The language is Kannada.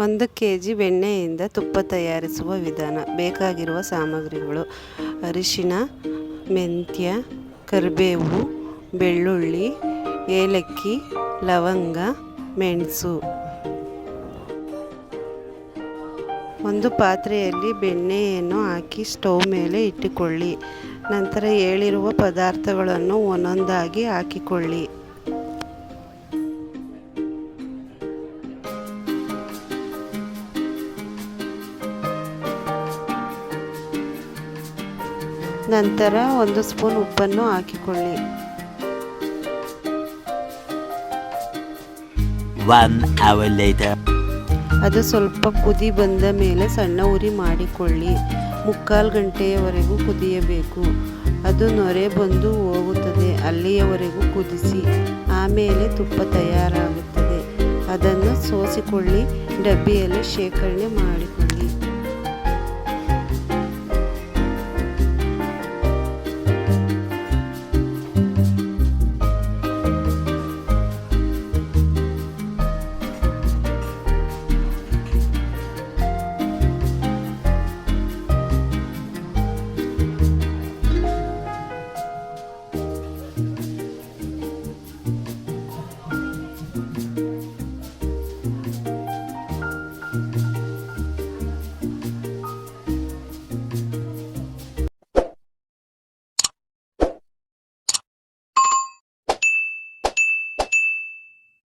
1 kg ಬೆಣ್ಣೆಯಿಂದ ತುಪ್ಪ ತಯಾರಿಸುವ ವಿಧಾನ. ಬೇಕಾಗಿರುವ ಸಾಮಗ್ರಿಗಳು: ಅರಿಶಿಣ, ಮೆಂತ್ಯ, ಕರಿಬೇವು, ಬೆಳ್ಳುಳ್ಳಿ, ಏಲಕ್ಕಿ, ಲವಂಗ, ಮೆಣಸು. ಒಂದು ಪಾತ್ರೆಯಲ್ಲಿ ಬೆಣ್ಣೆಯನ್ನು ಹಾಕಿ ಸ್ಟವ್ ಮೇಲೆ ಇಟ್ಟುಕೊಳ್ಳಿ. ನಂತರ ಹೇಳಿರುವ ಪದಾರ್ಥಗಳನ್ನು ಒಂದೊಂದಾಗಿ ಹಾಕಿಕೊಳ್ಳಿ. ನಂತರ 1 ಸ್ಪೂನ್ ಉಪ್ಪನ್ನು ಹಾಕಿಕೊಳ್ಳಿ. 1 hour later. ಅದು ಸ್ವಲ್ಪ ಕುದಿ ಬಂದ ಮೇಲೆ ಸಣ್ಣ ಉರಿ ಮಾಡಿಕೊಳ್ಳಿ. 3/4 ಗಂಟೆಯವರೆಗೂ ಕುದಿಯಬೇಕು. ಅದು ನೊರೆ ಬಂದು ಹೋಗುತ್ತದೆ, ಅಲ್ಲಿಯವರೆಗೂ ಕುದಿಸಿ. ಆಮೇಲೆ ತುಪ್ಪ ತಯಾರಾಗುತ್ತದೆ. ಅದನ್ನು ಸೋಸಿಕೊಳ್ಳಿ, ಡಬ್ಬಿಯಲ್ಲಿ ಶೇಖರಣೆ ಮಾಡಿಕೊಳ್ಳಿ.